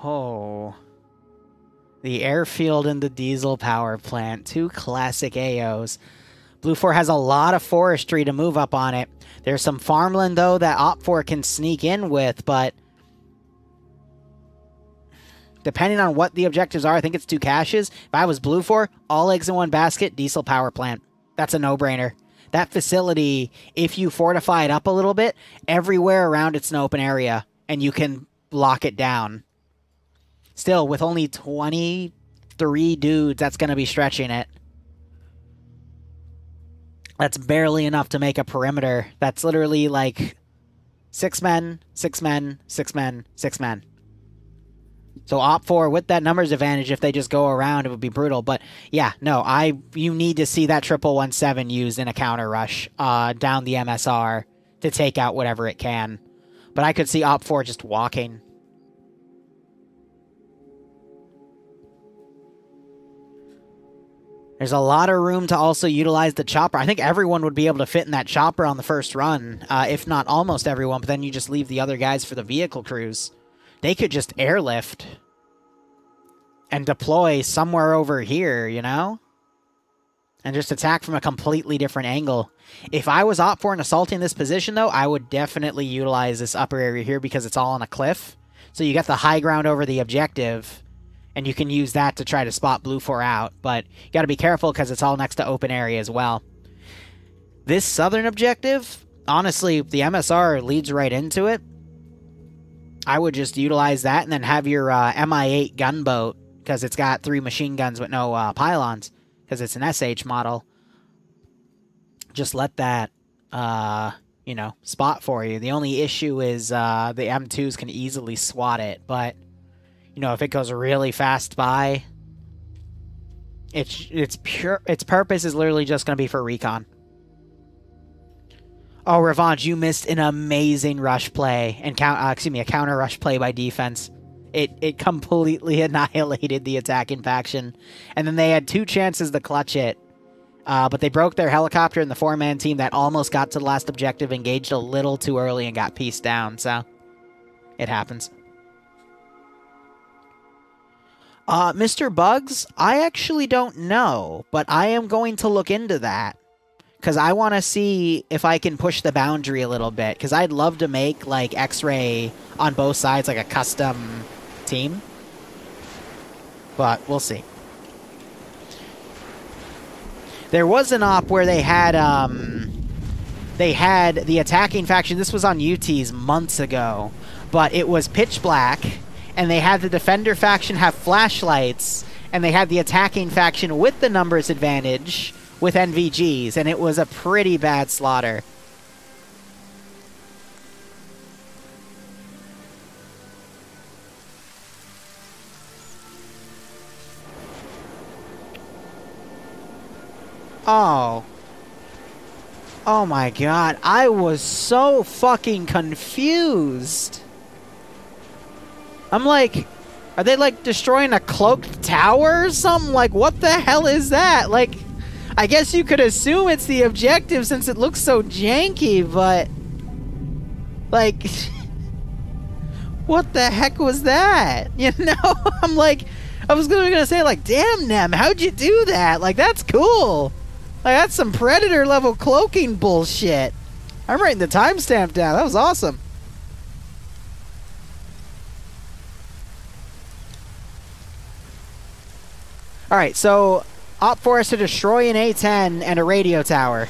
Oh. The airfield and the diesel power plant. Two classic AOs. Blue 4 has a lot of forestry to move up on it. There's some farmland, though, that Op 4 can sneak in with, but depending on what the objectives are, I think it's 2 caches. If I was Blue 4, all eggs in one basket, diesel power plant. That's a no-brainer. That facility, if you fortify it up a little bit, everywhere around it's an open area, and you can lock it down. Still, with only 23 dudes, that's going to be stretching it. That's barely enough to make a perimeter. That's literally like 6 men, 6 men, 6 men, 6 men. So Op 4, with that numbers advantage, if they just go around, it would be brutal. But yeah, no, you need to see that 1117 used in a counter rush down the MSR to take out whatever it can. But I could see Op 4 just walking. There's a lot of room to also utilize the chopper. I think everyone would be able to fit in that chopper on the first run, if not almost everyone, but then you just leave the other guys for the vehicle crews. They could just airlift and deploy somewhere over here, you know? And just attack from a completely different angle. If I was Op 4 and assaulting this position, though, I would definitely utilize this upper area here because it's all on a cliff. So you get the high ground over the objective, and you can use that to try to spot Blue 4 out. But you got to be careful because it's all next to open area as well. This southern objective, honestly, the MSR leads right into it. I would just utilize that and then have your Mi-8 gunboat, because it's got 3 machine guns with no pylons, because it's an SH model. Just let that, you know, spot for you. The only issue is the M2s can easily swat it, but you know, if it goes really fast by, its purpose is literally just going to be for recon. Oh, Revanche, you missed an amazing rush play and a counter rush play by defense. It completely annihilated the attacking faction, and then they had 2 chances to clutch it, but they broke their helicopter, and the 4-man team that almost got to the last objective engaged a little too early and got pieced down. So it happens. Mr. Bugs, I actually don't know, but I am going to look into that. Because I want to see if I can push the boundary a little bit. Because I'd love to make, like, X-Ray on both sides, like a custom team. But we'll see. There was an op where they had the attacking faction. This was on UT's months ago. But it was pitch black. And they had the defender faction have flashlights. And they had the attacking faction with the numbers advantage with NVGs, and it was a pretty bad slaughter. Oh. Oh my god, I was so fucking confused. I'm like, are they like destroying a cloaked tower or something? Like, what the hell is that? Like, I guess you could assume it's the objective since it looks so janky, but like, what the heck was that? You know, I'm like, I was gonna say like, damn, Nem, how'd you do that? Like, that's cool. Like, that's some Predator level cloaking bullshit. I'm writing the timestamp down. That was awesome. All right, so Op 4 has to destroy an A-10 and a radio tower,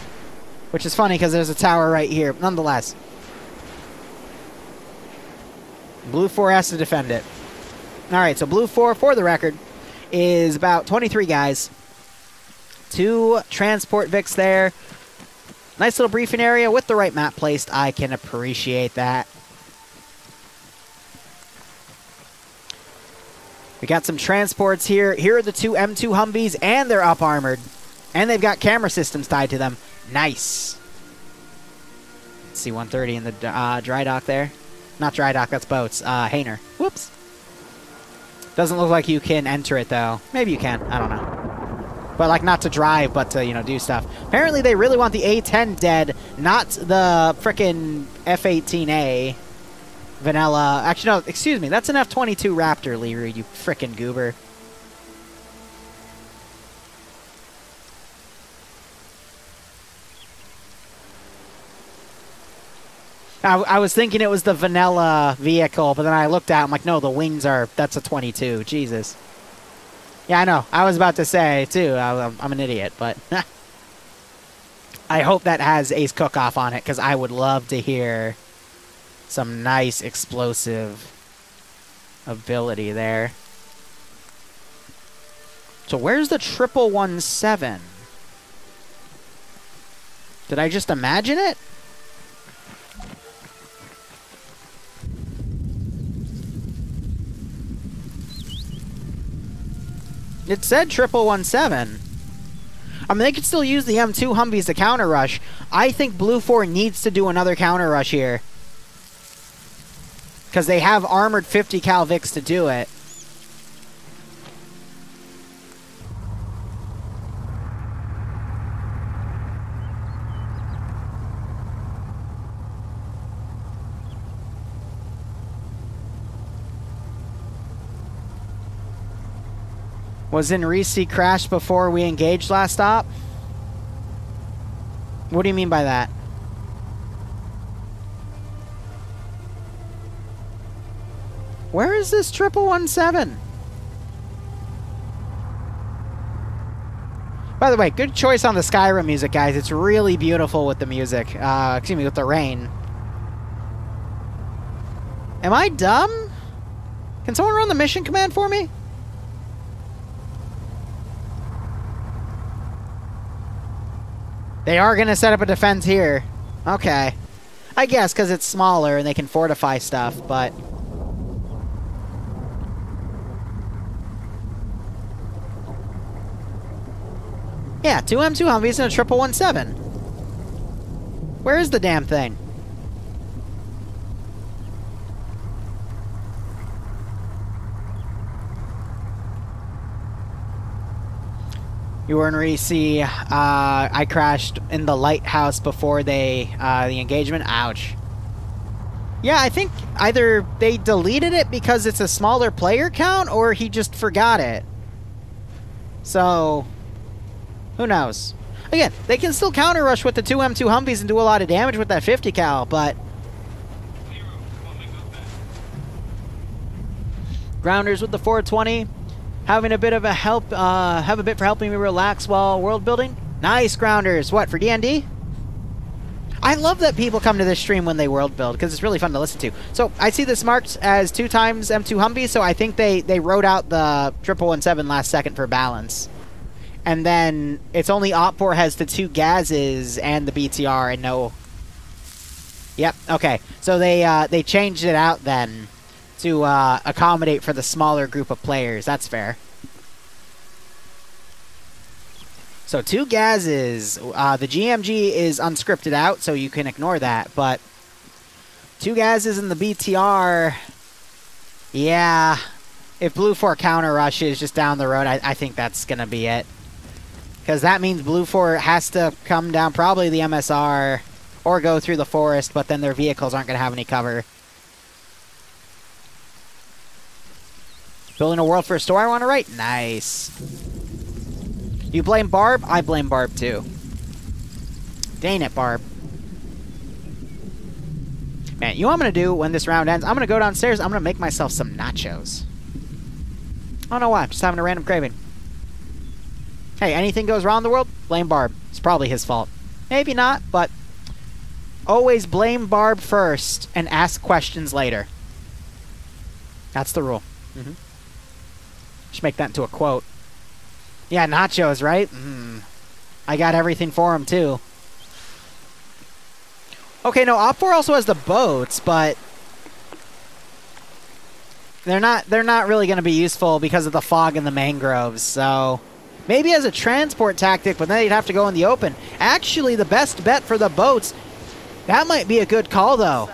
which is funny because there's a tower right here. Nonetheless, Blue 4 has to defend it. All right, so Blue 4, for the record, is about 23 guys. 2 transport Vics there. Nice little briefing area with the right map placed. I can appreciate that. We got some transports here. Here are the 2 M2 Humvees, and they're up-armored. And they've got camera systems tied to them. Nice. C-130 in the dry dock there. Not dry dock, that's boats. Hainer. Whoops. Doesn't look like you can enter it, though. Maybe you can. I don't know. But, like, not to drive, but to, you know, do stuff. Apparently, they really want the A-10 dead, not the frickin' F-18A. vanilla. Actually, no, excuse me. That's an F-22 Raptor, Liru, you frickin' goober. I was thinking it was the vanilla vehicle, but then I looked at it, I'm like, no, the wings are, that's a 22. Jesus. Yeah, I know. I was about to say, too, I'm an idiot, but I hope that has Ace Cook-Off on it, because I would love to hear some nice explosive ability there. So where's the 1117? Did I just imagine it? It said 1117. I mean, they could still use the M2 Humvees to counter rush. I think Blue 4 needs to do another counter rush here. Because they have armored 50 cal Vics to do it. Was in Reese crashed before we engaged last stop? What do you mean by that? Where is this 1117? By the way, good choice on the Skyrim music, guys. It's really beautiful with the music. Excuse me, with the rain. Am I dumb? Can someone run the mission command for me? They are going to set up a defense here. Okay. I guess because it's smaller and they can fortify stuff, but... Yeah, 2 M2 Humvees and a 1117. Where is the damn thing? You were in Reese. I crashed in the lighthouse before the engagement. Ouch. Yeah, I think either they deleted it because it's a smaller player count, or he just forgot it. So, who knows? Again, they can still counter rush with the 2 M2 Humvees and do a lot of damage with that 50 cal, but... Grounders with the 420. Having a bit of a help, have a bit for helping me relax while world building. Nice, Grounders. What, for D&D? I love that people come to this stream when they world build, because it's really fun to listen to. So, I see this marked as 2 times M2 Humvee, so I think they wrote out the 1117 last second for balance. And then, it's only Op4 has the 2 Gazes and the BTR and no... Yep, okay. So they changed it out then to accommodate for the smaller group of players. That's fair. So 2 Gazes. The GMG is unscripted out, so you can ignore that. But 2 Gazes and the BTR, yeah. If Blue 4 counter rushes just down the road, I think that's going to be it. Because that means Blue 4 has to come down probably the MSR or go through the forest, but then their vehicles aren't going to have any cover. Building a world for a story I want to write? Nice. You blame Barb? I blame Barb too. Dang it, Barb. Man, you know what I'm going to do when this round ends? I'm going to go downstairs. I'm going to make myself some nachos. I don't know why. I'm just having a random craving. Hey, anything goes wrong in the world? Blame Barb. It's probably his fault. Maybe not, but always blame Barb first and ask questions later. That's the rule. Mm-hmm. Should make that into a quote. Yeah, nachos, right? I got everything for him, too. Okay, no, Op4 also has the boats, but they're not really going to be useful because of the fog and the mangroves, so maybe as a transport tactic, but then you'd have to go in the open. Actually, the best bet for the boats, that might be a good call, though,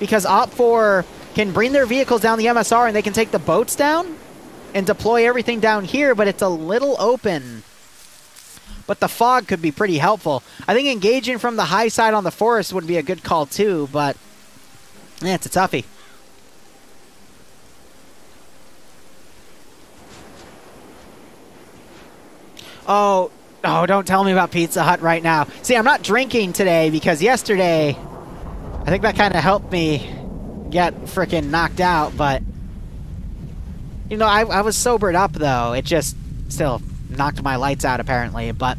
because Op4 can bring their vehicles down the MSR and they can take the boats down and deploy everything down here, but it's a little open. But the fog could be pretty helpful. I think engaging from the high side on the forest would be a good call too, but Yeah, it's a toughie. Oh, don't tell me about Pizza Hut right now. See, I'm not drinking today because yesterday, I think that kind of helped me get freaking knocked out, but, you know, I was sobered up, though. It just still knocked my lights out, apparently, but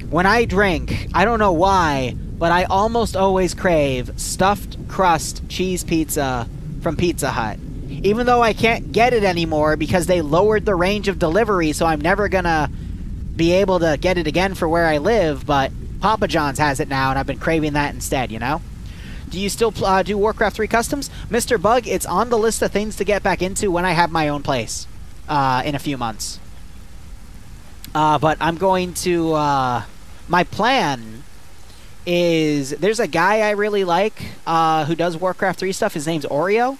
when I drink, I don't know why, but I almost always crave stuffed crust cheese pizza from Pizza Hut. Even though I can't get it anymore because they lowered the range of delivery, so I'm never gonna be able to get it again for where I live, but Papa John's has it now, and I've been craving that instead, you know? Do you still do Warcraft 3 customs? Mr. Bug, it's on the list of things to get back into when I have my own place in a few months. But I'm going to... my plan is... There's a guy I really like who does Warcraft 3 stuff. His name's Oreo.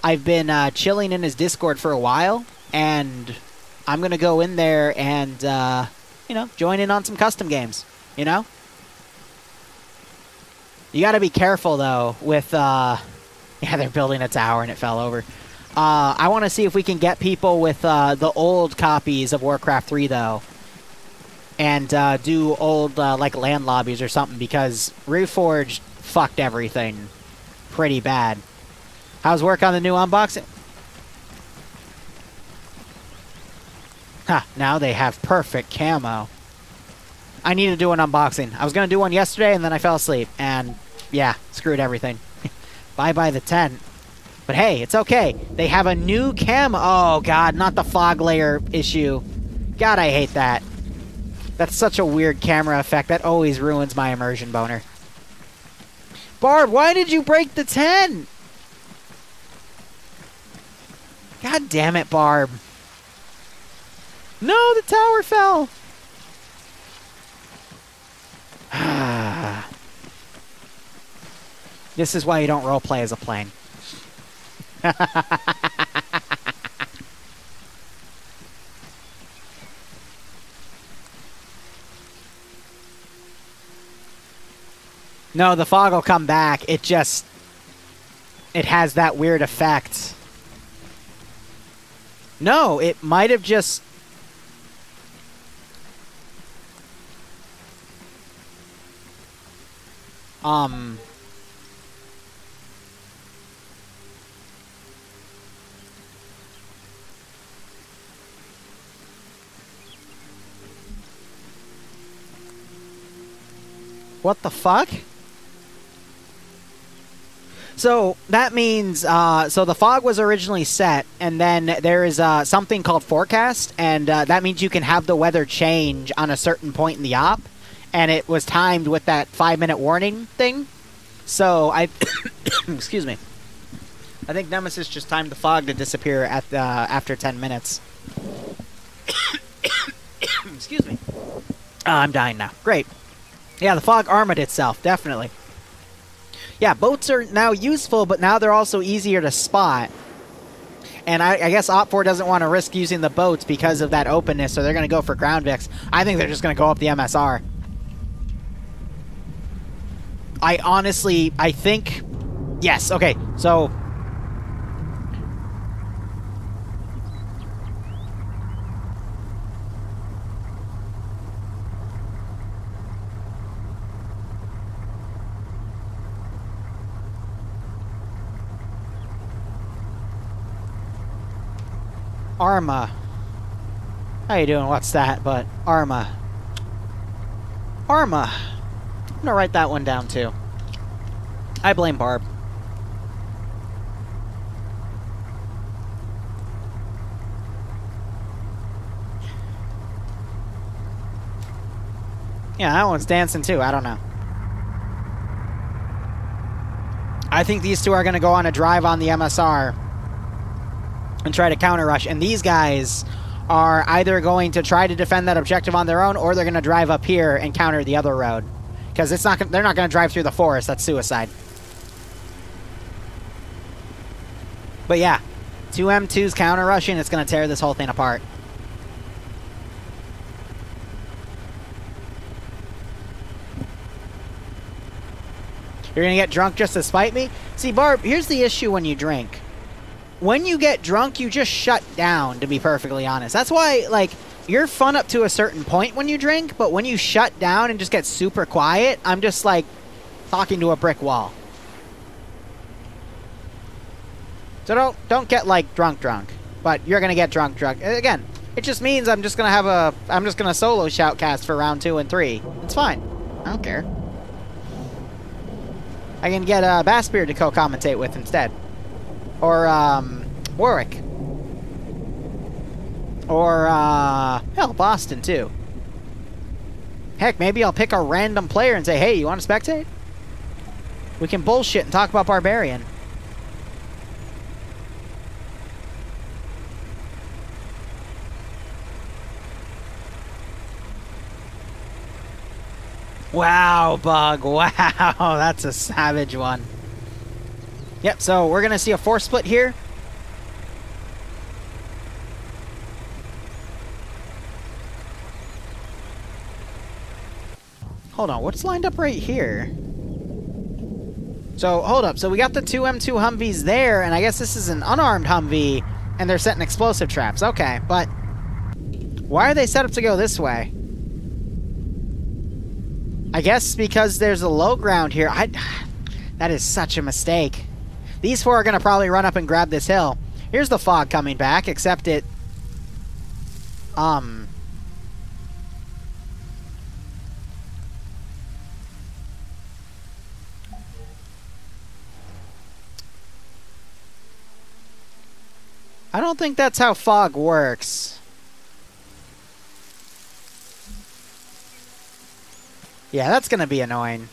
I've been chilling in his Discord for a while, and I'm going to go in there and, you know, join in on some custom games, you know? You got to be careful, though, with, yeah, they're building a tower and it fell over. I want to see if we can get people with the old copies of Warcraft 3, though, and do old, like, land lobbies or something, because Reforged fucked everything pretty bad. How's work on the new unboxing? Ha, now they have perfect camo. I need to do an unboxing. I was going to do one yesterday, and then I fell asleep. And, yeah, screwed everything. Bye-bye the tent. But hey, it's okay. They have a new camo. Oh, God, not the fog layer issue. God, I hate that. That's such a weird camera effect. That always ruins my immersion boner. Barb, why did you break the tent? God damn it, Barb. No, the tower fell. This is why you don't roleplay as a plane. No, the fog will come back. It just... It has that weird effect. No, it might have just... What the fuck? So, that means, so the fog was originally set, and then there is something called forecast, and that means you can have the weather change on a certain point in the op, and it was timed with that 5-minute warning thing. So, excuse me. I think Nemesis just timed the fog to disappear at after 10 minutes. Excuse me. I'm dying now. Great. Yeah, the fog armored itself, definitely. Yeah, boats are now useful, but now they're also easier to spot. And I guess Op4 doesn't want to risk using the boats because of that openness, so they're going to go for ground Vix. I think they're just going to go up the MSR. I think... Yes, okay, so... Arma. How you doing? What's that? But Arma. Arma. I'm gonna write that one down too. I blame Barb. Yeah, that one's dancing too. I don't know. I think these two are gonna go on a drive on the MSR and try to counter rush, and these guys are either going to try to defend that objective on their own, or they're going to drive up here and counter the other road, because it's not they're not going to drive through the forest. That's suicide. But yeah, 2 M2s counter rushing, it's going to tear this whole thing apart. You're gonna get drunk just to spite me? See, Barb, here's the issue when you drink. When you get drunk, you just shut down, to be perfectly honest. That's why, like, you're fun up to a certain point when you drink, but when you shut down and just get super quiet, I'm just, like, talking to a brick wall. So don't get, like, drunk, but you're gonna get drunk. Again, it just means I'm just gonna solo shoutcast for round 2 and 3. It's fine. I don't care. I can get Bassbeard to co-commentate with instead. Or, Warwick. Or, hell, Boston, too. Heck, maybe I'll pick a random player and say, hey, you want to spectate? We can bullshit and talk about Barbarian. Wow, Bug. Wow, that's a savage one. Yep, so we're going to see a force split here. Hold on, what's lined up right here? So, hold up. So we got the two M2 Humvees there, and I guess this is an unarmed Humvee, and they're setting explosive traps. Okay, but why are they set up to go this way? I guess because there's a low ground here. That is such a mistake. These four are going to probably run up and grab this hill. Here's the fog coming back, except it... I don't think that's how fog works. Yeah, that's going to be annoying.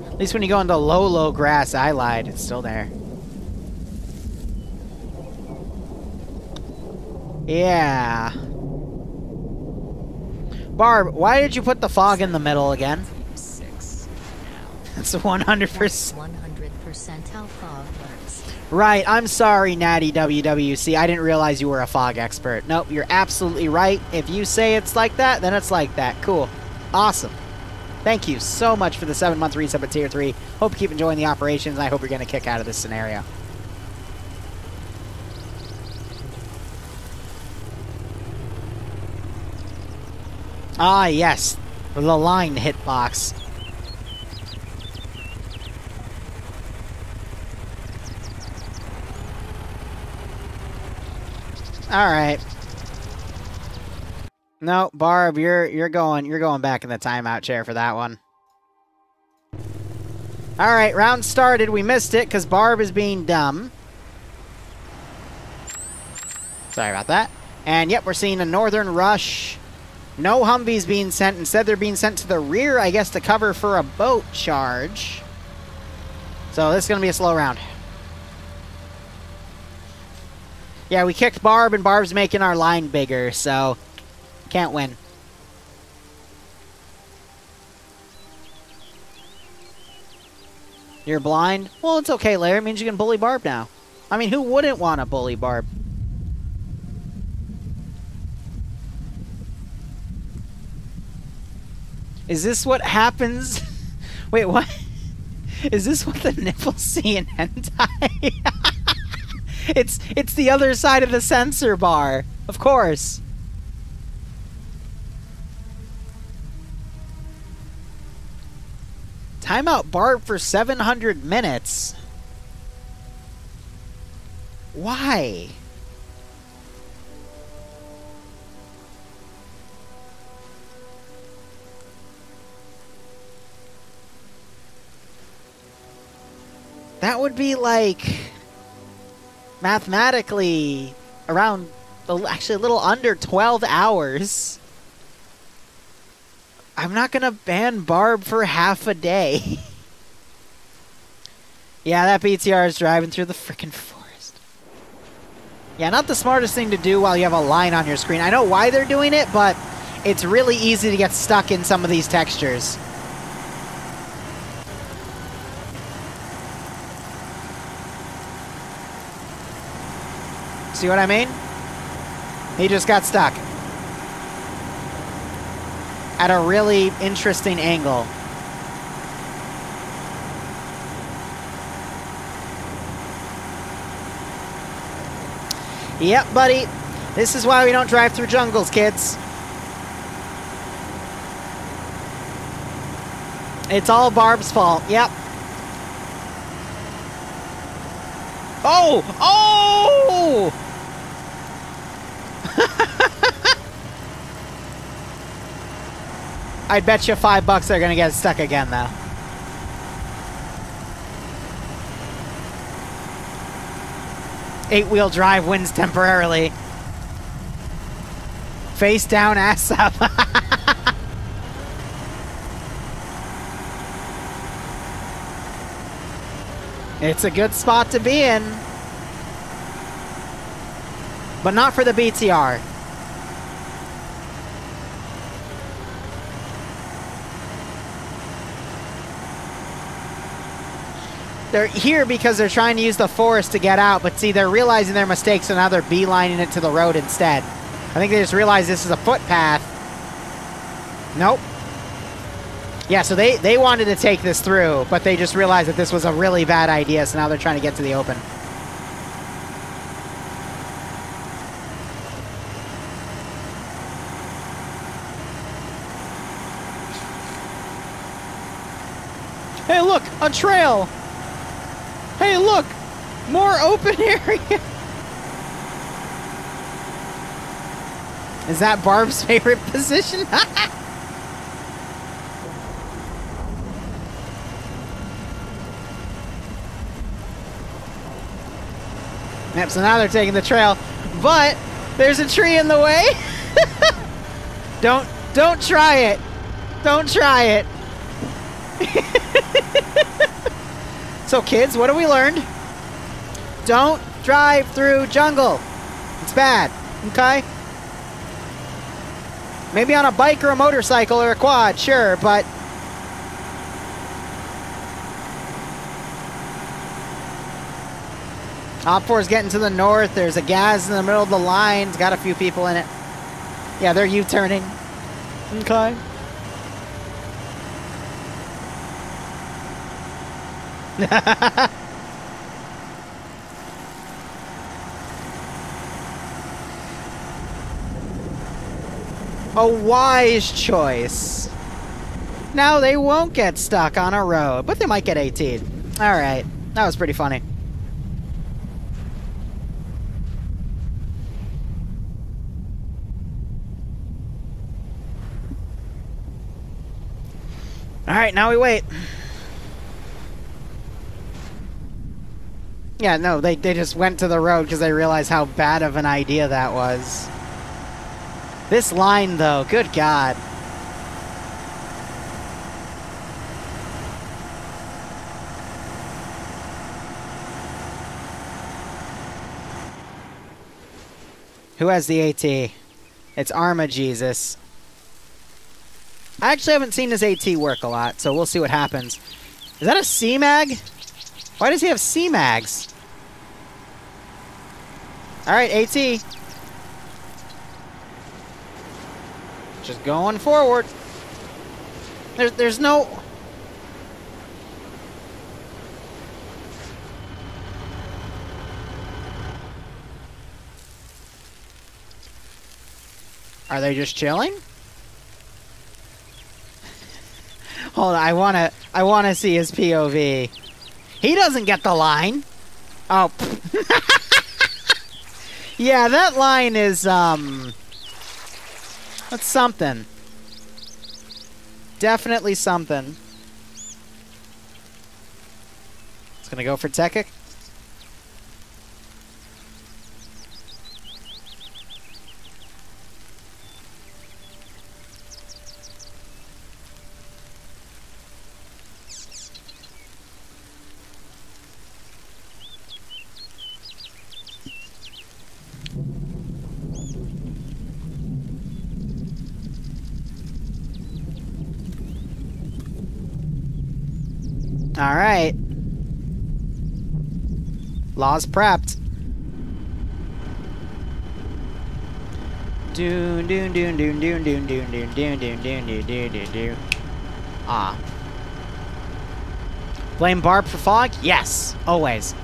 At least when you go into low grass, I lied. It's still there. Yeah. Barb, why did you put the fog in the middle again? 6. That's 100%. 100% how fog works. Right, I'm sorry, Natty WWC. I didn't realize you were a fog expert. Nope, you're absolutely right. If you say it's like that, then it's like that. Cool. Awesome. Thank you so much for the 7-month resub at Tier 3. Hope you keep enjoying the operations, and I hope you're getting a kick out of this scenario. Ah, yes. The line hitbox. Alright. No, Barb, you're going back in the timeout chair for that one. Alright, round started. We missed it because Barb is being dumb. Sorry about that. And yep, we're seeing a northern rush. No Humvees being sent. Instead, they're being sent to the rear, I guess, to cover for a boat charge. So this is going to be a slow round. Yeah, we kicked Barb, and Barb's making our line bigger, so can't win. You're blind? Well, it's okay, Larry. It means you can bully Barb now. I mean, who wouldn't want to bully Barb? Is this what happens? Wait, what? Is this what the nipples see in hentai? It's the other side of the sensor bar. Of course. Timeout Barb for 700 minutes. Why? That would be like mathematically around actually a little under 12 hours. I'm not gonna ban Barb for half a day. Yeah, that BTR is driving through the frickin' forest. Yeah, not the smartest thing to do while you have a line on your screen. I know why they're doing it, but it's really easy to get stuck in some of these textures. See what I mean? He just got stuck. At a really interesting angle. Yep, buddy. This is why we don't drive through jungles, kids. It's all Barb's fault. Yep. Oh! Oh! I'd bet you $5 they're gonna get stuck again, though. Eight-wheel drive wins temporarily. Face down, ass up. It's a good spot to be in. But not for the BTR. They're here because they're trying to use the forest to get out, but see, they're realizing their mistakes, so now they're beelining it to the road instead. I think they just realized this is a footpath. Nope. Yeah, so they wanted to take this through, but they just realized that this was a really bad idea, so now they're trying to get to the open. Hey, look, a trail! Hey, look! More open area! Is that Barb's favorite position? Yep, so now they're taking the trail, but there's a tree in the way. Don't try it. Don't try it. So kids, what have we learned? Don't drive through jungle. It's bad, okay? Maybe on a bike or a motorcycle or a quad, sure, but Op 4's getting to the north. There's a gas in the middle of the line. It's got a few people in it. Yeah, they're U-turning. Okay. A wise choice. Now they won't get stuck on a road, but they might get 18. Alright, that was pretty funny. Alright, now we wait. Yeah, no, they just went to the road because they realized how bad of an idea that was. This line, though, good God. Who has the AT? It's Arma Jesus. I actually haven't seen his AT work a lot, so we'll see what happens. Is that a C-Mag? Why does he have C-Mags? Alright, AT. Just going forward. There's no... Are they just chilling? Hold on, I wanna see his POV. He doesn't get the line. Oh. Yeah, that line is, that's something. Definitely something. It's gonna go for Tekik. All right. Law's prepped. Doon doon doon doon doon doon doon doon doon doon doon doon doon doon. Ah. Blame Barb for fog? Yes, always.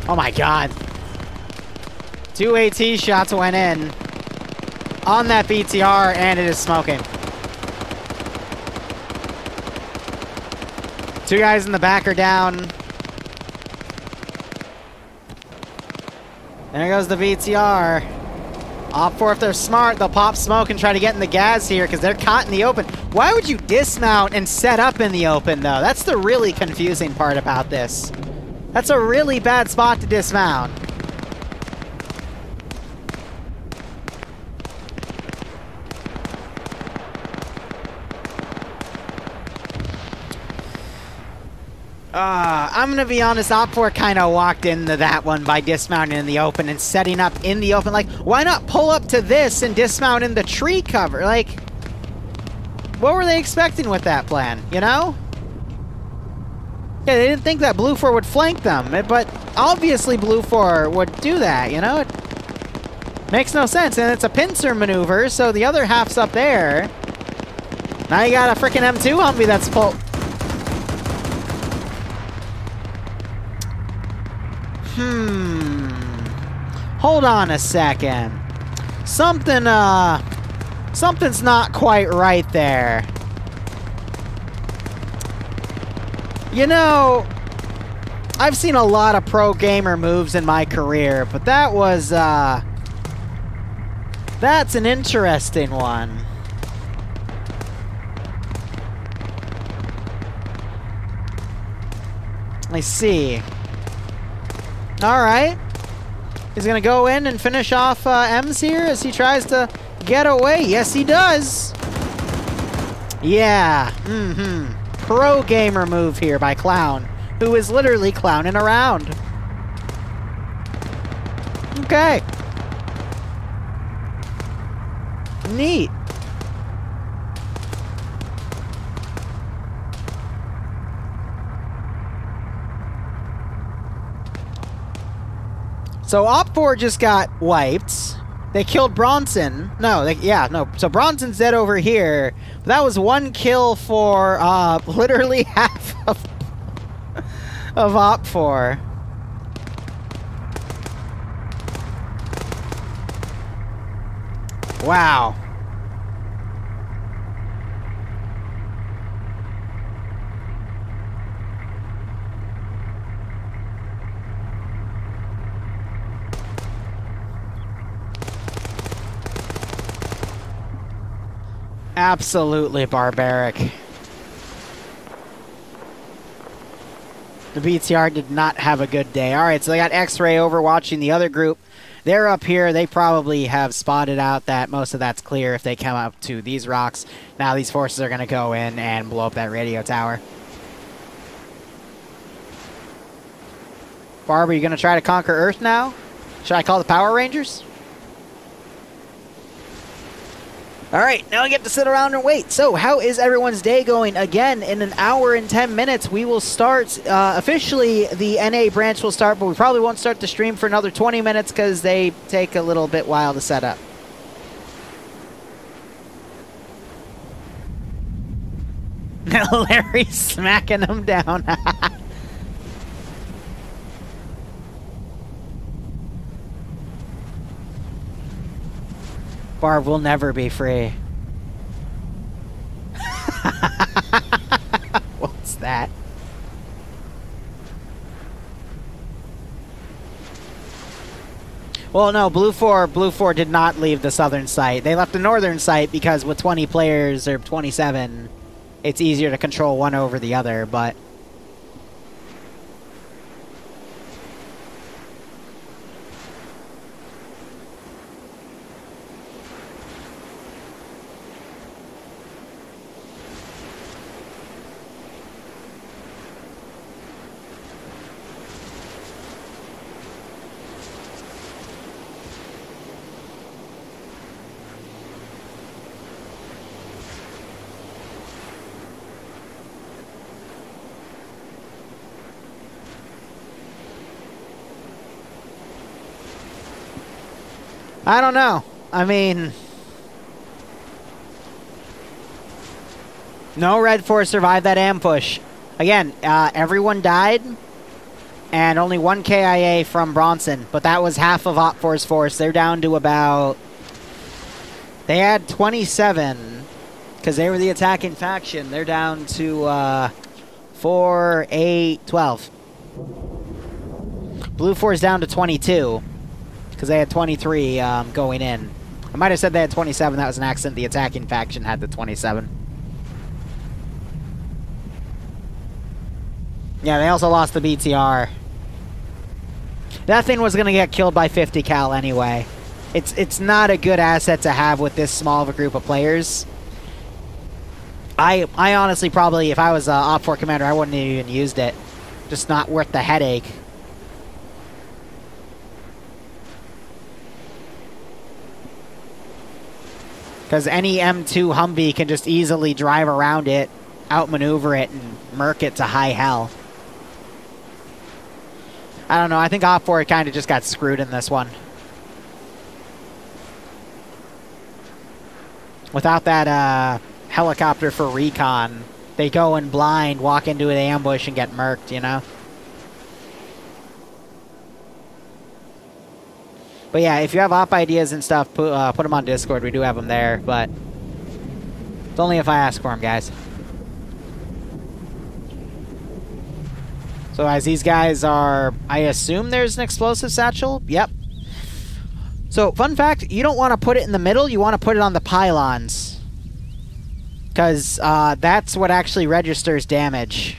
Oh my god. 2 AT shots went in on that BTR, and it is smoking. 2 guys in the back are down. There goes the VTR. Op4, if they're smart, they'll pop smoke and try to get in the gas here because they're caught in the open. Why would you dismount and set up in the open, though? That's the really confusing part about this. That's a really bad spot to dismount. I'm gonna be honest, Op4 kind of walked into that one by dismounting in the open and setting up in the open. Like, why not pull up to this and dismount in the tree cover? Like, what were they expecting with that plan, you know? Yeah, they didn't think that Blue 4 would flank them, but obviously Blue 4 would do that, you know? It makes no sense, and it's a pincer maneuver, so the other half's up there. Now you got a freaking M2 Humvee that's pulled. Hold on a second. Something's not quite right there. You know, I've seen a lot of pro gamer moves in my career, but that was, that's an interesting one. I see. Alright. He's gonna go in and finish off M's here as he tries to get away. Yes, he does. Yeah. Pro gamer move here by Clown, who is literally clowning around. Okay. Neat. So Op4 just got wiped. They killed Bronson. No, no. So Bronson's dead over here. But that was 1 kill for literally half of Op4. Wow. Absolutely barbaric. The BTR did not have a good day. Alright, so they got X-Ray overwatching the other group. They're up here. They probably have spotted out that most of that's clear if they come up to these rocks. Now these forces are going to go in and blow up that radio tower. Barb, are you going to try to conquer Earth now? Should I call the Power Rangers? Alright, now I get to sit around and wait. So, how is everyone's day going? Again, in an hour and 10 minutes, we will start, officially, the NA branch will start, but we probably won't start the stream for another 20 minutes because they take a little bit while to set up. Larry's smacking them down. Barb will never be free. What's that? Well, no, Blue 4 did not leave the southern site. They left the northern site because with 20 players, or 27, it's easier to control one over the other, but... I don't know. I mean... No Red Force survived that ambush. Again, everyone died. And only 1 KIA from Bronson, but that was half of Op4's force. They're down to about... They had 27, because they were the attacking faction. They're down to 4, 8, 12. Blue 4 is down to 22, because they had 23 going in. I might have said they had 27. That was an accident. The attacking faction had the 27. Yeah, they also lost the BTR. That thing was going to get killed by 50 cal anyway. It's not a good asset to have with this small of a group of players. I honestly probably, if I was Op 4 commander, I wouldn't have even used it. Just not worth the headache. Because any M2 Humvee can just easily drive around it, outmaneuver it, and murk it to high hell. I don't know, I think Op 4 kind of just got screwed in this one. Without that helicopter for recon, they go in blind, walk into an ambush, and get murked, you know? But yeah, if you have op ideas and stuff, put them on Discord. We do have them there, but it's only if I ask for them, guys. So as these guys are, I assume there's an explosive satchel. Yep. So fun fact, you don't want to put it in the middle. You want to put it on the pylons, because that's what actually registers damage.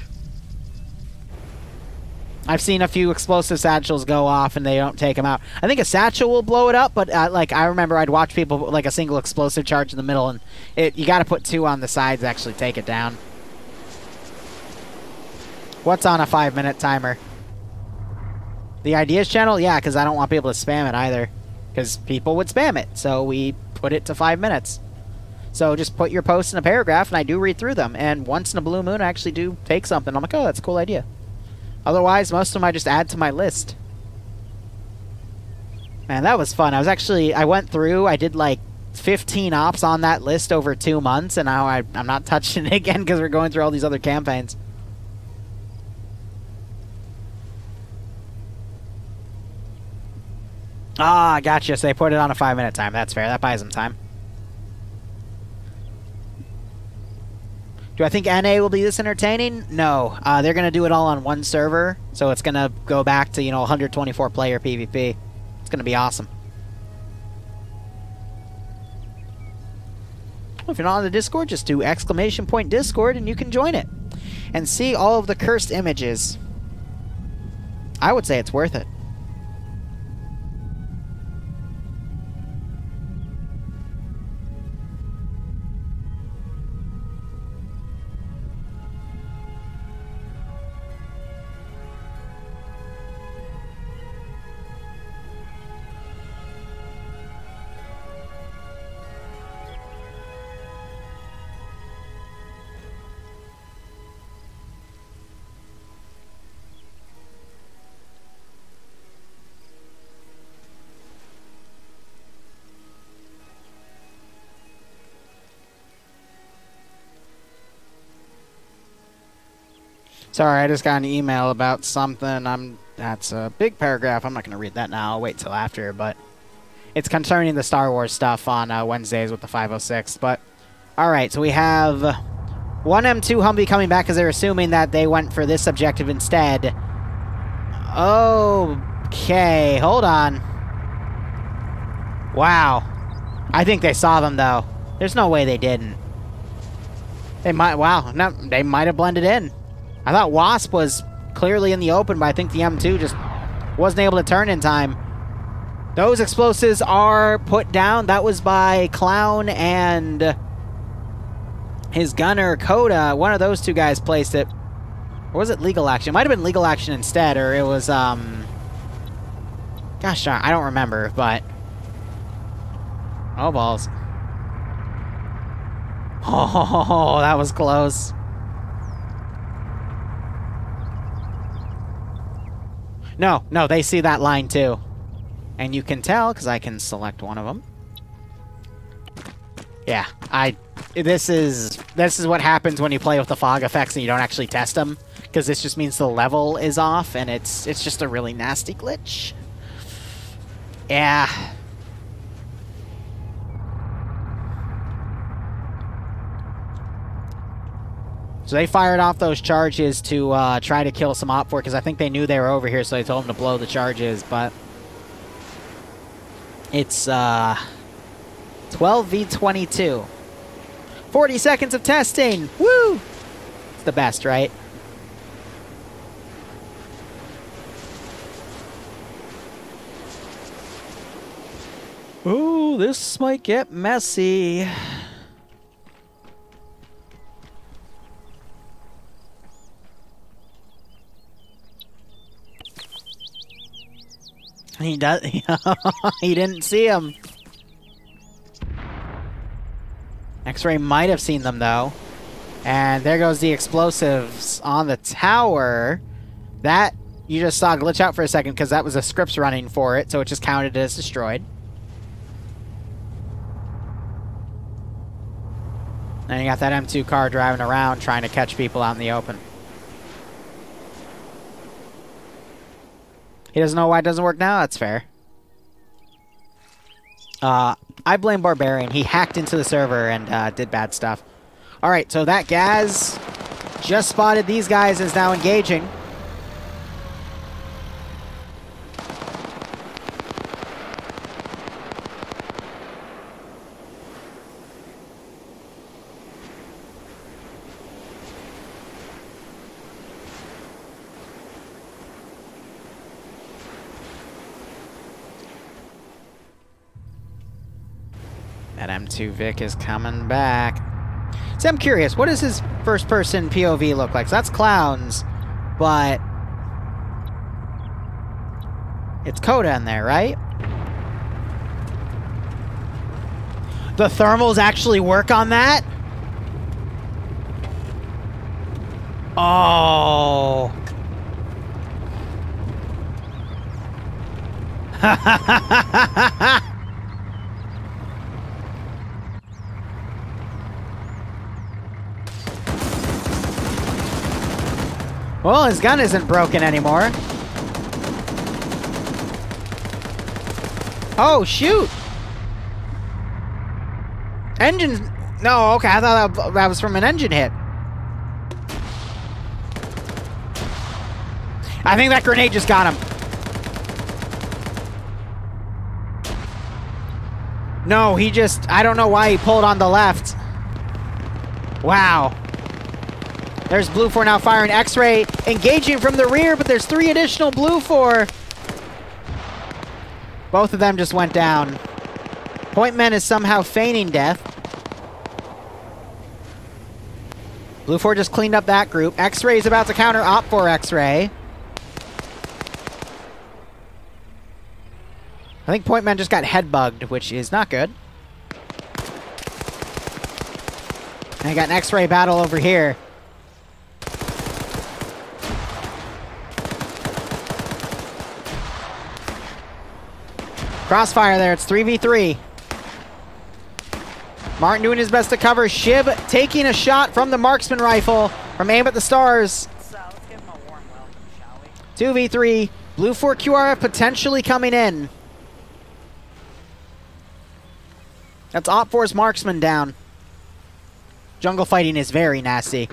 I've seen a few explosive satchels go off and they don't take them out. I think a satchel will blow it up, but like I remember I'd watch people put like a single explosive charge in the middle, and you got to put 2 on the sides to actually take it down. What's on a 5-minute timer? The ideas channel? Yeah, because I don't want people to spam it either, because people would spam it, so we put it to 5 minutes. So just put your posts in a paragraph, and I do read through them, and once in a blue moon I actually do take something. I'm like, oh, that's a cool idea. Otherwise, most of them I just add to my list. Man, that was fun. I went through, I did like 15 ops on that list over 2 months, and now I'm not touching it again because we're going through all these other campaigns. Ah, gotcha. So they put it on a 5-minute time. That's fair. That buys them time. Do I think NA will be this entertaining? No. They're going to do it all on one server, so it's going to go back to, 124 player PvP. It's going to be awesome. Well, if you're not on the Discord, just do !Discord and you can join it and see all of the cursed images. I would say it's worth it. Sorry, I just got an email about something. That's a big paragraph. I'm not going to read that now. I'll wait till after, but it's concerning the Star Wars stuff on Wednesdays with the 506. But all right, so we have one M2 Humvee coming back because they're assuming that they went for this objective instead. Okay, hold on. Wow. I think they saw them, though. There's no way they didn't. They might, wow, no, they might have blended in. I thought Wasp was clearly in the open, but I think the M2 just wasn't able to turn in time. Those explosives are put down. That was by Clown and his gunner, Coda. One of those two guys placed it. Or was it Legal Action? It might have been Legal Action instead, or it was, gosh darn, I don't remember, but... Oh, balls. Oh, that was close. No, they see that line too. And you can tell, because I can select one of them. Yeah, this is what happens when you play with the fog effects and you don't actually test them. Because because this just means the level is off, and it's just a really nasty glitch. Yeah. So they fired off those charges to try to kill some Op 4, because I think they knew they were over here, so they told them to blow the charges, but it's 12v22. 40 seconds of testing! Woo! It's the best, right? Ooh, this might get messy. He does. He didn't see him. X-Ray might have seen them, though. And there goes the explosives on the tower. That, you just saw glitch out for a second because that was a scripts running for it, so it just counted as destroyed. And you got that M2 car driving around trying to catch people out in the open. He doesn't know why it doesn't work now? That's fair. I blame Barbarian. He hacked into the server and did bad stuff. Alright, so that Gaz just spotted these guys is now engaging. That M2 Vic is coming back. See, I'm curious, what does his first-person POV look like? So that's clowns, but it's Coda in there, right? The thermals actually work on that? Oh. Well, his gun isn't broken anymore. Oh, shoot! Engine... No, okay, I thought that was from an engine hit. I think that grenade just got him. No, he just... I don't know why he pulled on the left. Wow. There's Blue 4 now firing X-Ray, engaging from the rear, but there's 3 additional Blue 4. Both of them just went down. Point Men is somehow feigning death. Blue 4 just cleaned up that group. X-Ray is about to counter Op 4 X-Ray. I think Point Man just got head bugged, which is not good. And I got an X-Ray battle over here. Crossfire there, it's 3v3. Martin doing his best to cover. Shib taking a shot from the marksman rifle from Aim at the Stars. So let's give him a warm welcome, shall we? 2v3. Blue 4 QRF potentially coming in. That's Op 4's marksman down. Jungle fighting is very nasty.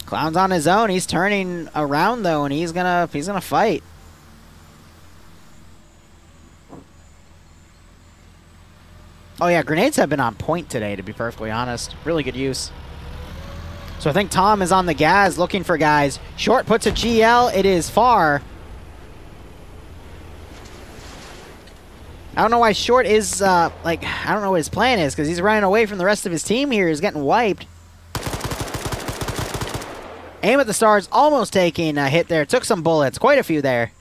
Clown's on his own. He's turning around though, and he's gonna fight. Oh yeah, grenades have been on point today, to be perfectly honest. Really good use. So I think Tom is on the Gaz looking for guys. Short puts a GL. It is far. I don't know why Short is, like, I don't know what his plan is, because he's running away from the rest of his team here. He's getting wiped. Aim at the Stars almost taking a hit there. Took some bullets. Quite a few there.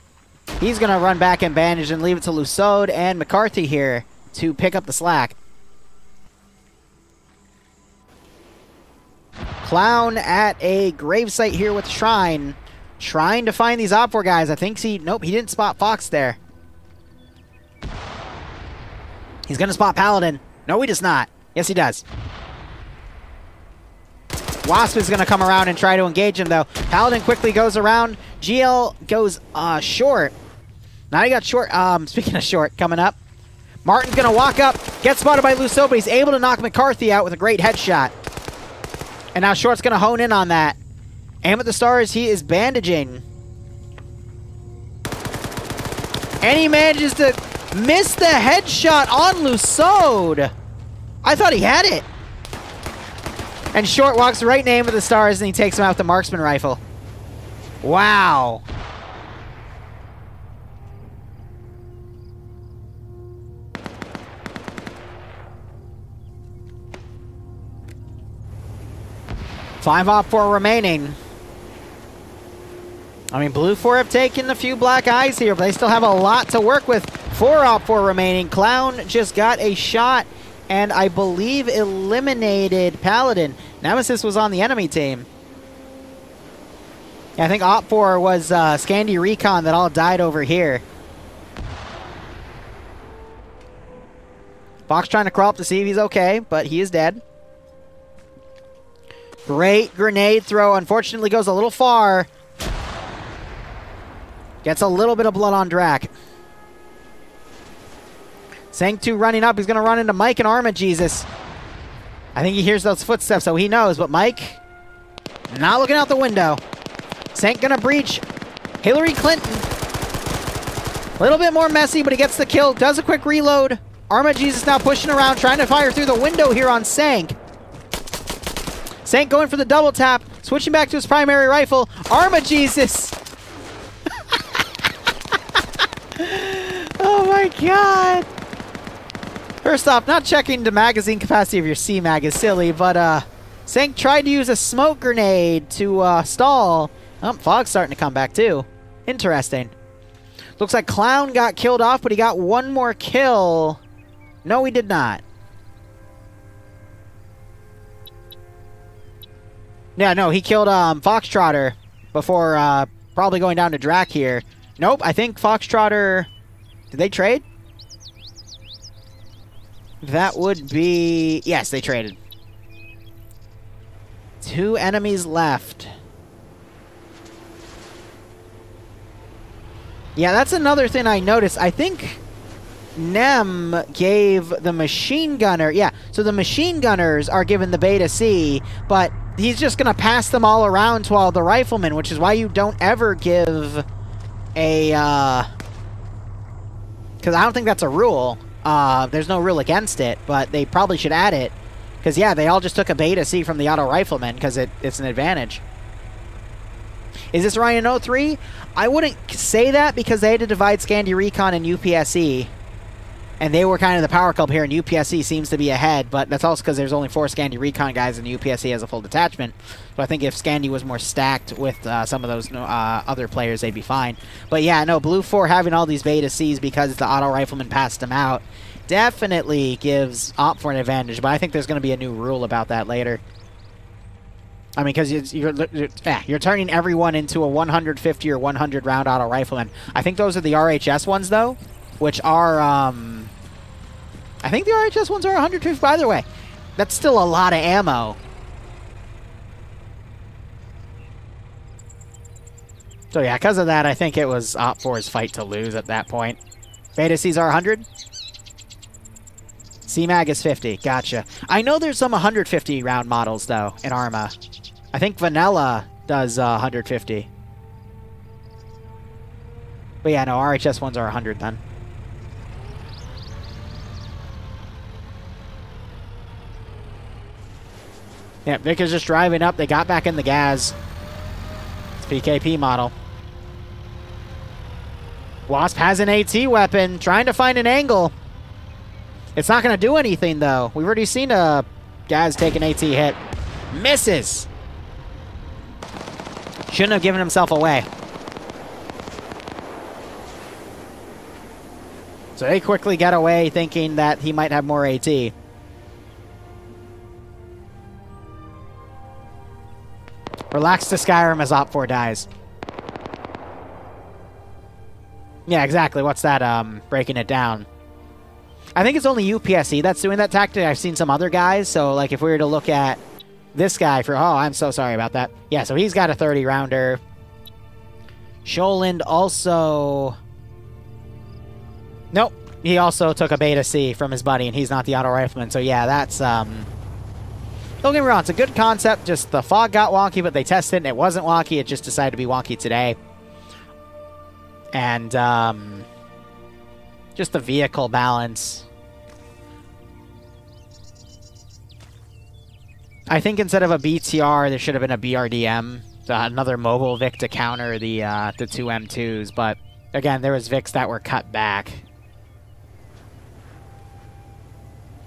He's going to run back and bandage and leave it to Lusode and McCarthy here to pick up the slack. Clown at a gravesite here with Shrine. Trying to find these Op 4 guys. I think nope, he didn't spot Fox there. He's going to spot Paladin. No, he does not. Yes, he does. Wasp is going to come around and try to engage him, though. Paladin quickly goes around. GL goes short. Now he got short. Speaking of short, coming up. Martin's going to walk up, get spotted by Lusso, but he's able to knock McCarthy out with a great headshot. And now Short's going to hone in on that. Aim at the stars, he is bandaging. And he manages to miss the headshot on Lusso. I thought he had it. And Short walks right in aim at the stars, and he takes him out with the marksman rifle. Wow. Five op4 remaining. I mean, Blue 4 have taken a few black eyes here, but they still have a lot to work with. 4 op4 remaining. Clown just got a shot and I believe eliminated Paladin. Nemesis was on the enemy team. Yeah, I think op4 was Scandi Recon that all died over here. Fox trying to crawl up to see if he's okay, but he is dead. Great grenade throw. Unfortunately goes a little far. Gets a little bit of blood on Drac. Sang2 running up. He's going to run into Mike and Arma Jesus. I think he hears those footsteps, so he knows. But Mike, not looking out the window. Sank going to breach. Hillary Clinton. A little bit more messy, but he gets the kill. Does a quick reload. Arma Jesus now pushing around, trying to fire through the window here on Sank. Sank going for the double tap. Switching back to his primary rifle. Arma Jesus. Oh my god. First off, not checking the magazine capacity of your C-Mag is silly, but Sank tried to use a smoke grenade to stall. Fog's starting to come back too. Interesting. Looks like Clown got killed off, but he got one more kill. No, he did not. Yeah, no, he killed Foxtrotter before probably going down to Drac here. Nope, I think Foxtrotter... Did they trade? That would be... Yes, they traded. 2 enemies left. Yeah, that's another thing I noticed. I think Nem gave the machine gunner... Yeah, so the machine gunners are given the Beta C, but he's just going to pass them all around to all the riflemen, which is why you don't ever give a... Because I don't think that's a rule. There's no rule against it, but they probably should add it. Because, yeah, they all just took a Beta C from the auto riflemen because it's an advantage. Is this Ryan 03? I wouldn't say that because they had to divide Scandi Recon and UPSE. And they were kind of the power couple here, and UPSE seems to be ahead, but that's also because there's only 4 Scandi Recon guys and UPSE has a full detachment. So I think if Scandi was more stacked with some of those other players, they'd be fine. But yeah, no, Blue 4 having all these Beta Cs because the auto rifleman passed them out definitely gives op4 an advantage, but I think there's going to be a new rule about that later. I mean, because you're turning everyone into a 150 or 100 round auto rifleman. I think those are the RHS ones, though, which are... I think the RHS ones are 150, by the way. That's still a lot of ammo. So yeah, because of that, I think it was op4's fight to lose at that point. Beta Cs are 100? C-Mag is 50, gotcha. I know there's some 150 round models, though, in Arma. I think Vanilla does 150. But yeah, no, RHS ones are 100 then. Yeah, Vic is just driving up. They got back in the gas. It's PKP model. Wasp has an AT weapon, trying to find an angle. It's not going to do anything, though. We've already seen a Gaz take an AT hit. Misses! Shouldn't have given himself away. So they quickly get away, thinking that he might have more AT. Relax to Skyrim as op4 dies. Yeah, exactly. What's that, breaking it down? I think it's only UPSC that's doing that tactic. I've seen some other guys. So, like, if we were to look at this guy for... Oh, I'm so sorry about that. Yeah, so he's got a 30-rounder. Sholand also... Nope. He also took a Beta C from his buddy, and he's not the auto rifleman. So, yeah, that's... Don't get me wrong. It's a good concept. Just the fog got wonky, but they tested it, and it wasn't wonky. It just decided to be wonky today. And, just the vehicle balance. I think instead of a BTR, there should have been a BRDM. Another mobile Vic to counter the two M2s. But, again, there was Vics that were cut back.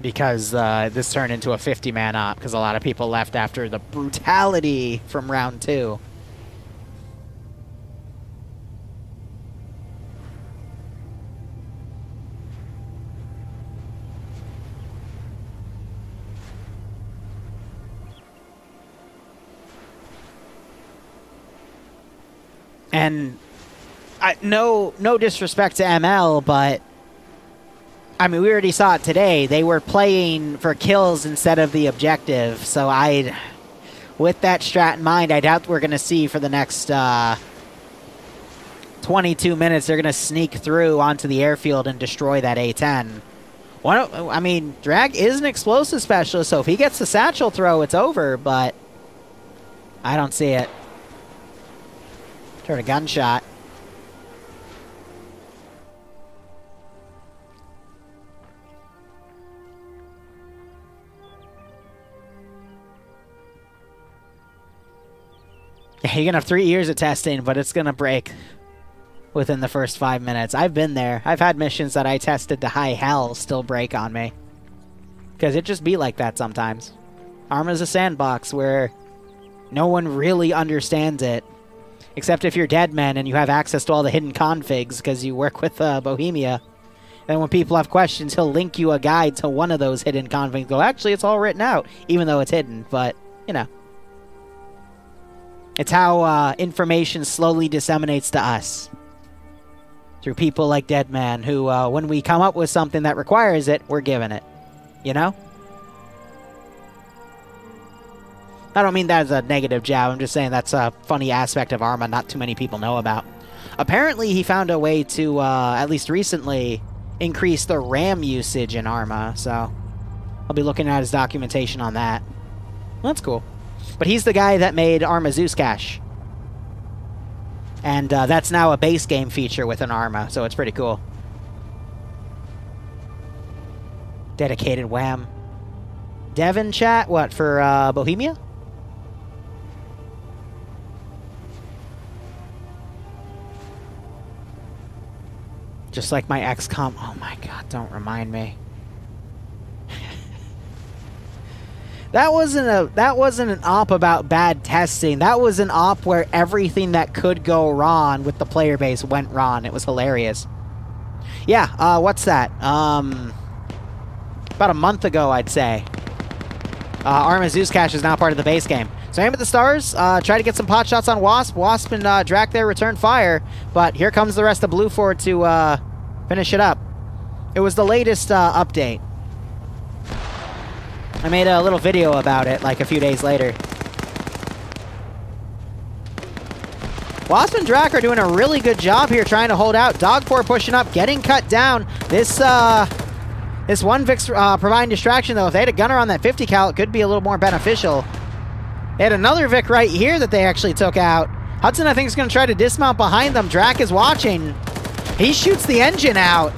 Because this turned into a 50-man op. Because a lot of people left after the brutality from round 2. And no disrespect to ML, but I mean, we already saw it today. They were playing for kills instead of the objective. So with that strat in mind, I doubt we're going to see for the next 22 minutes, they're going to sneak through onto the airfield and destroy that A-10. I mean, Drag is an explosive specialist, so if he gets the satchel throw, it's over, but I don't see it. Heard a gunshot. Yeah, you're gonna have 3 years of testing, but it's gonna break within the first 5 minutes. I've been there. I've had missions that I tested to high hell still break on me. Because it just be like that sometimes. Arma's a sandbox where no one really understands it. Except if you're Deadman and you have access to all the hidden configs because you work with Bohemia. And when people have questions, he'll link you a guide to one of those hidden configs. Go, actually, it's all written out, even though it's hidden. But, you know. It's how information slowly disseminates to us. Through people like Deadman, who, when we come up with something that requires it, we're given it. You know? I don't mean that as a negative jab. I'm just saying that's a funny aspect of Arma not too many people know about. Apparently, he found a way to, at least recently, increase the RAM usage in Arma. So, I'll be looking at his documentation on that. Well, that's cool. But he's the guy that made Arma Zeus Cache. And that's now a base game feature within Arma, so it's pretty cool. Dedicated wham. Devin chat, what, for Bohemia? Just like my XCOM. Oh my god, don't remind me. That wasn't an op about bad testing. That was an op where everything that could go wrong with the player base went wrong. It was hilarious. Yeah, what's that? About a month ago, I'd say. Arma Zeus Cache is now part of the base game. So aim at the stars, try to get some pot shots on Wasp. Wasp and Drac there return fire, but here comes the rest of Blue Fort to finish it up. It was the latest update. I made a little video about it like a few days later. Wasp and Drac are doing a really good job here trying to hold out. Dog4 pushing up, getting cut down. This one Vic's providing distraction, though. If they had a gunner on that 50 cal, it could be a little more beneficial. They had another Vic right here that they actually took out. Hudson, I think, is going to try to dismount behind them. Drac is watching. He shoots the engine out.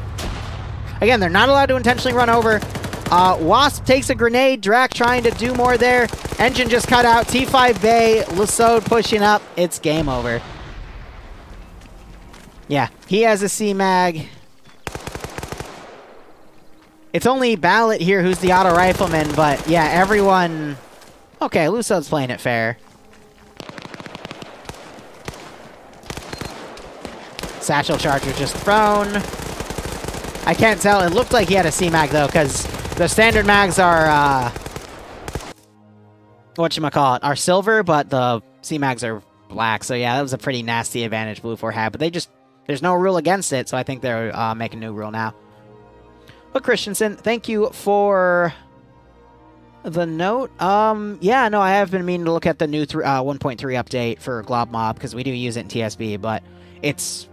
Again, they're not allowed to intentionally run over. Wasp takes a grenade. Drac trying to do more there. Engine just cut out. T5 Bay. Lasode pushing up. It's game over. Yeah, he has a C-Mag. It's only Ballot here who's the auto rifleman, but yeah, everyone... Okay, Lusode's playing it fair. Satchel charger just thrown. I can't tell. It looked like he had a C-Mag, though, because the standard mags are, whatchamacallit, are silver, but the C-Mags are black. So, yeah, that was a pretty nasty advantage Blue 4 had. But they just, there's no rule against it, so I think they're making a new rule now. But Christensen, thank you for the note. Yeah, no, I have been meaning to look at the new 1.3 update for Glob Mob, because we do use it in TSB, but it's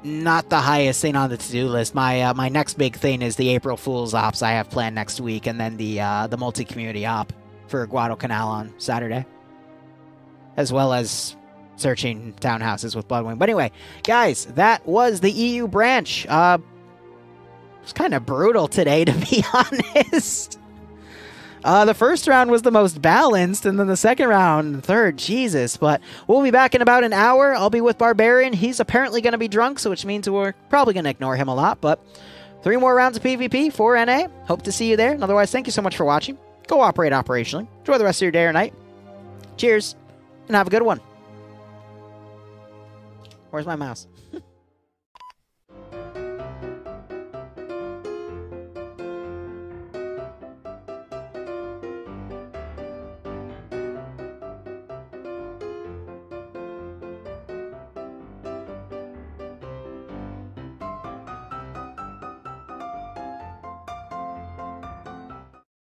not the highest thing on the to-do list. My next big thing is the April Fool's ops I have planned next week, and then the multi-community op for Guadalcanal on Saturday, as well as searching townhouses with Bloodwing. But anyway, guys, that was the EU branch. It was kind of brutal today, to be honest. The first round was the most balanced, and then the second round, third, Jesus. But we'll be back in about an hour. I'll be with Barbarian. He's apparently going to be drunk, so which means we're probably going to ignore him a lot. But 3 more rounds of PvP for NA. Hope to see you there. And otherwise, thank you so much for watching. Go operate operationally. Enjoy the rest of your day or night. Cheers, and have a good one. Where's my mouse?